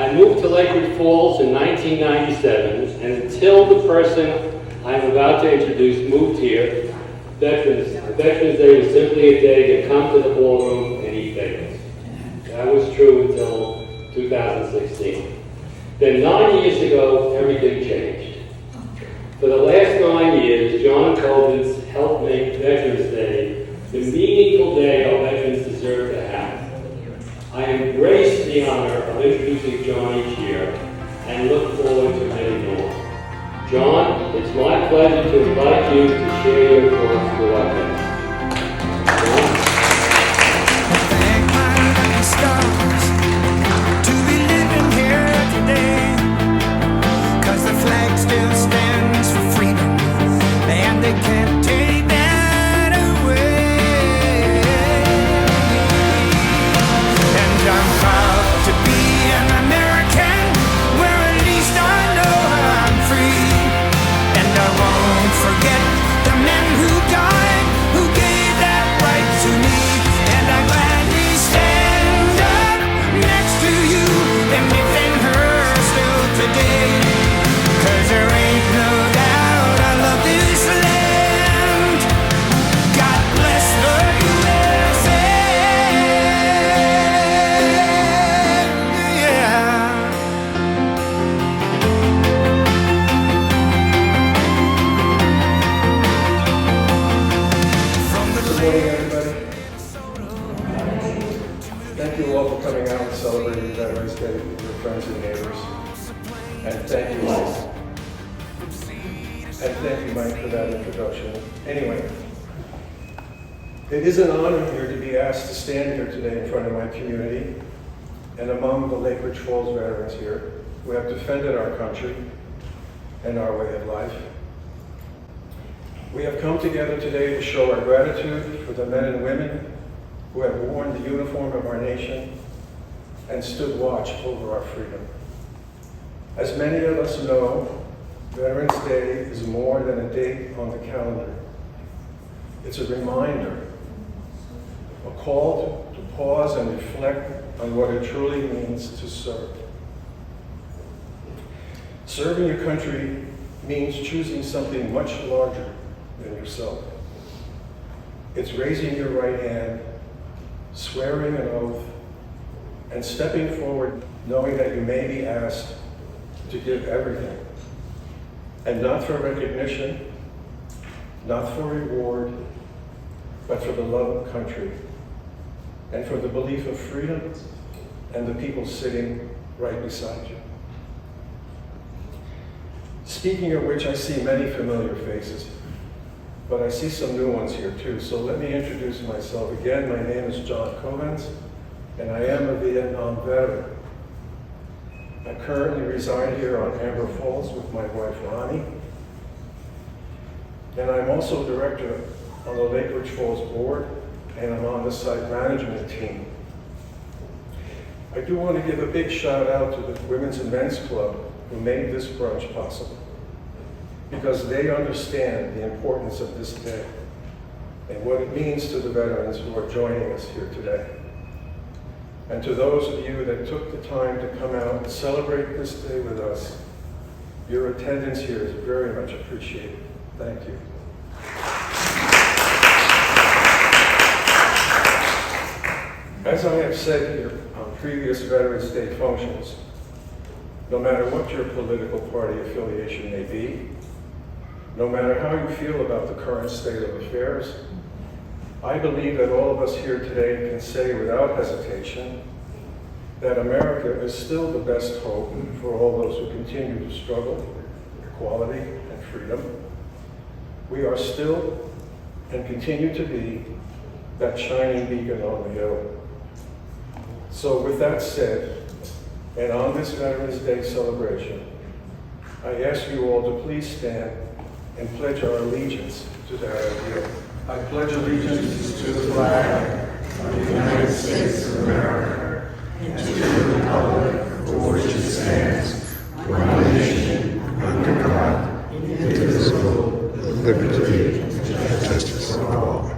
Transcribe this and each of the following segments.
I moved to Lakewood Falls in 1997, and until the person I'm about to introduce moved here, Veterans Day was simply a day to come to the ballroom and eat bagels. That was true until 2016. Then 9 years ago, everything changed. For the last 9 years, John and Kovencz helped make Veterans Day the meaningful day our veterans deserve to have. I embrace the honor of introducing John each year and look forward to many more. John, it's my pleasure to invite you to share your thoughts with our veterans. Thank my lucky stars to be living here today, 'cause the flag still stands for freedom, and they can't take that away. And I'm proud to be an American, where at least I know I'm free. And I won't forget the men who died, who gave that right to me. And I gladly stand up next to you and defend her still today. 'Cause there ain't no doubt I love this land. God bless the USA. Yeah. Good morning, everybody. Thank you all for coming out and celebrating Veterans Day with your friends and neighbors. And thank you, Mike. And thank you, Mike, for that introduction. Anyway, it is an honor here to be asked to stand here today in front of my community and among the Lake Ridge Falls veterans here who have defended our country and our way of life. We have come together today to show our gratitude for the men and women who have worn the uniform of our nation and stood watch over our freedom. As many of us know, Veterans Day is more than a date on the calendar. It's a reminder, a call to pause and reflect on what it truly means to serve. Serving your country means choosing something much larger than yourself. It's raising your right hand, swearing an oath, and stepping forward knowing that you may be asked to give everything. And not for recognition, not for reward, but for the love of country and for the belief of freedom and the people sitting right beside you. Speaking of which, I see many familiar faces, but I see some new ones here too. So let me introduce myself again. My name is John Kovencz, and I am a Vietnam veteran. I currently reside here on Amber Falls with my wife, Ronnie. And I'm also director on the Lake Ridge Falls board, and I'm on the site management team. I do want to give a big shout out to the Women's and Men's Club who made this brunch possible, because they understand the importance of this day and what it means to the veterans who are joining us here today. And to those of you that took the time to come out and celebrate this day with us, your attendance here is very much appreciated. Thank you. As I have said here on previous Veterans Day functions, no matter what your political party affiliation may be, no matter how you feel about the current state of affairs, I believe that all of us here today can say without hesitation that America is still the best hope for all those who continue to struggle for equality and freedom. We are still and continue to be that shining beacon on the hill. So with that said, and on this Veterans Day celebration, I ask you all to please stand and pledge our allegiance to that ideal. I pledge allegiance to the flag of the United States of America and to the republic for which it stands, one nation, under God, indivisible, with liberty and justice for all.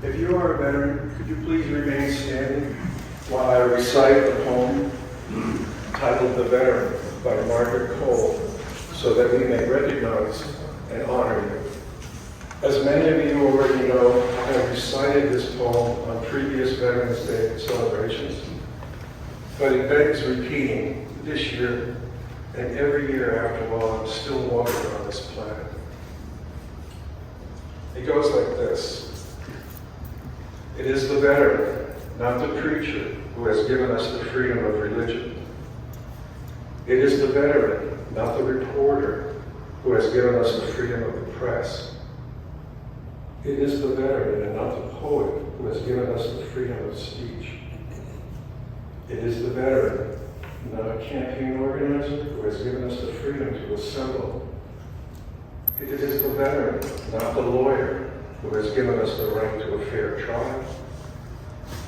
If you are a veteran, could you please remain standing while I recite a poem titled The Veteran by Margaret Cole, so that we may recognize and honor you. As many of you already know, I have recited this poem on previous Veterans Day celebrations, but it begs repeating this year and every year after while I'm still walking on this planet. It goes like this. It is the veteran, not the preacher, who has given us the freedom of religion. It is the veteran, not the reporter, who has given us the freedom of the press. It is the veteran and not the poet who has given us the freedom of speech. It is the veteran, not a campaign organizer, who has given us the freedom to assemble. It is the veteran, not the lawyer, who has given us the right to a fair trial.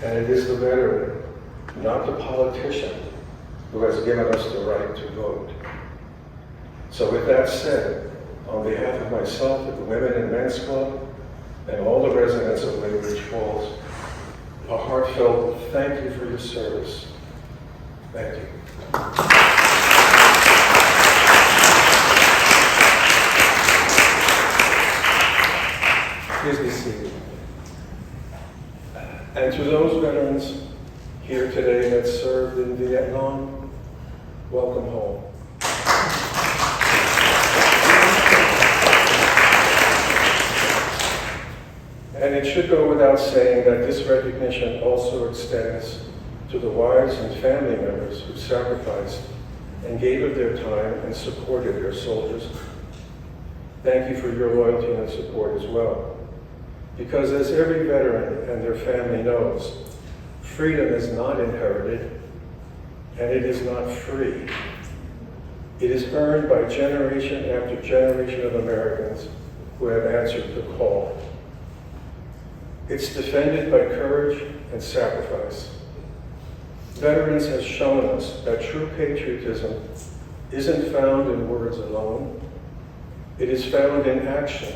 And it is the veteran, not the politician, who has given us the right to vote. So with that said, on behalf of myself at the Women and Men's Club, and all the residents of Lake Ridge Falls, a heartfelt thank you for your service. Thank you. Please be seated. And to those veterans here today that served in Vietnam, welcome home. And it should go without saying that this recognition also extends to the wives and family members who sacrificed and gave of their time and supported their soldiers. Thank you for your loyalty and support as well. Because as every veteran and their family knows, freedom is not inherited and it is not free. It is earned by generation after generation of Americans who have answered the call. It's defended by courage and sacrifice. Veterans have shown us that true patriotism isn't found in words alone. It is found in action,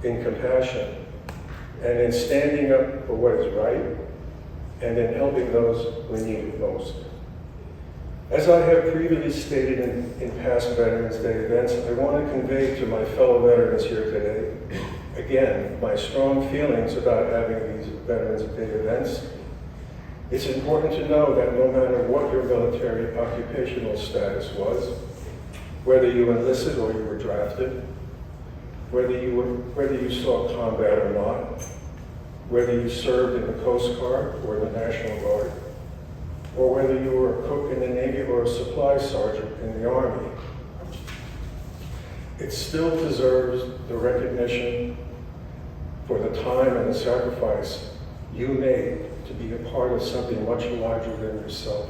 in compassion, and in standing up for what is right, and in helping those who need it most. As I have previously stated in past Veterans Day events, I want to convey to my fellow veterans here today, again, my strong feelings about having these Veterans Day events. It's important to know that no matter what your military occupational status was, whether you enlisted or you were drafted, whether you saw combat or not, whether you served in the Coast Guard or the National Guard, or whether you were a cook in the Navy or a supply sergeant in the Army, it still deserves the recognition for the time and the sacrifice you made to be a part of something much larger than yourself.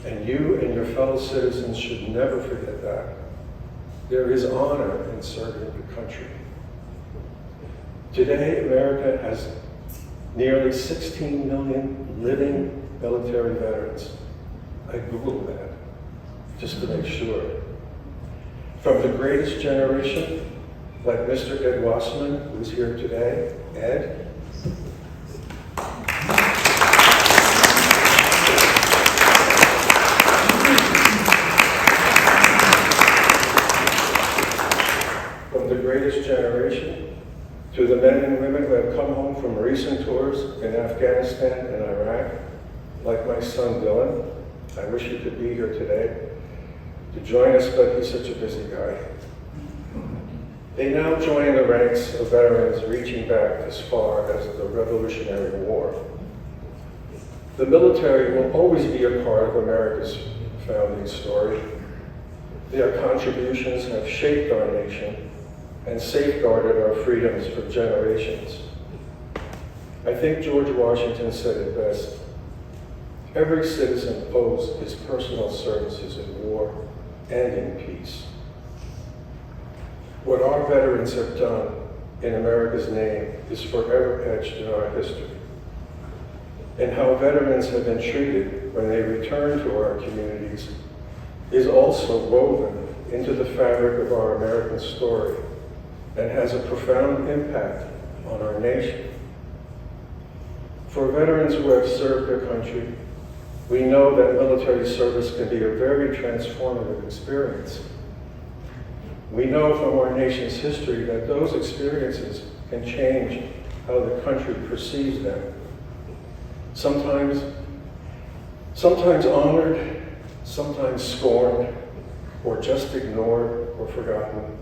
And you and your fellow citizens should never forget that. There is honor in serving the country. Today, America has nearly 16 million living military veterans. I Googled that just to make sure. From the greatest generation, like Mr. Ed Wasserman, who's here today. Ed. From the greatest generation to the men and women who have come home from recent tours in Afghanistan and Iraq, like my son Dylan. I wish he could be here today to join us, but he's such a busy guy. They now join the ranks of veterans reaching back as far as the Revolutionary War. The military will always be a part of America's founding story. Their contributions have shaped our nation and safeguarded our freedoms for generations. I think George Washington said it best. Every citizen owes his personal services in war and in peace. What our veterans have done in America's name is forever etched in our history. And how veterans have been treated when they return to our communities is also woven into the fabric of our American story and has a profound impact on our nation. For veterans who have served their country, We know that military service can be a very transformative experience. We know from our nation's history that those experiences can change how the country perceives them. Sometimes honored, sometimes scorned, or just ignored or forgotten.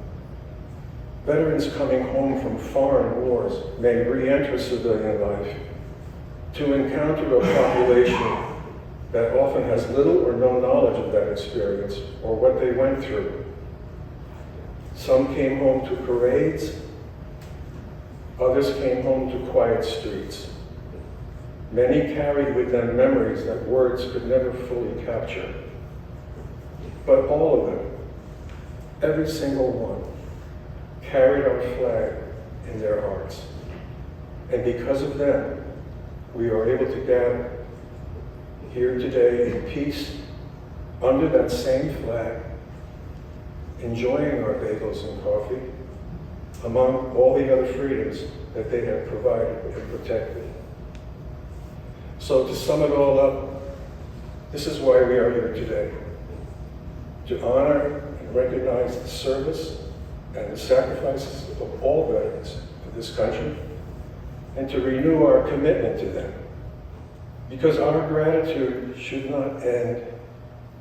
Veterans coming home from foreign wars may re-enter civilian life to encounter a population that often has little or no knowledge of that experience or what they went through. Some came home to parades, others came home to quiet streets. Many carried with them memories that words could never fully capture. But all of them, every single one, carried our flag in their hearts. And because of them, we are able to gather here today in peace under that same flag, enjoying our bagels and coffee among all the other freedoms that they have provided and protected. So to sum it all up, this is why we are here today, to honor and recognize the service and the sacrifices of all veterans for this country, and to renew our commitment to them. Because our gratitude should not end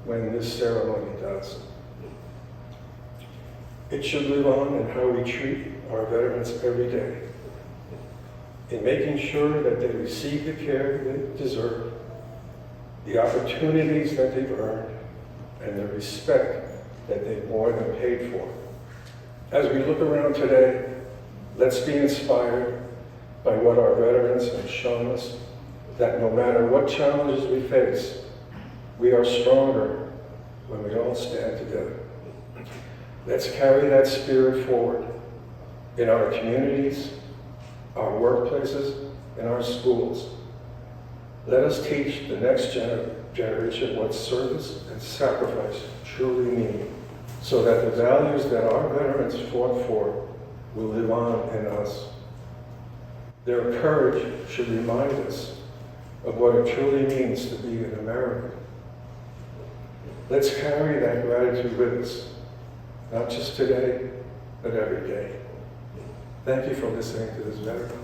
when this ceremony does. It should live on in how we treat our veterans every day, in making sure that they receive the care they deserve, the opportunities that they've earned, and the respect that they've more than paid for. As we look around today, let's be inspired by what our veterans have shown us, that no matter what challenges we face, we are stronger when we all stand together. Let's carry that spirit forward in our communities, our workplaces, and our schools. Let us teach the next generation what service and sacrifice truly mean, so that the values that our veterans fought for will live on in us. Their courage should remind us of what it truly means to be an American. Let's carry that gratitude with us, not just today, but every day. Thank you for listening to this veteran.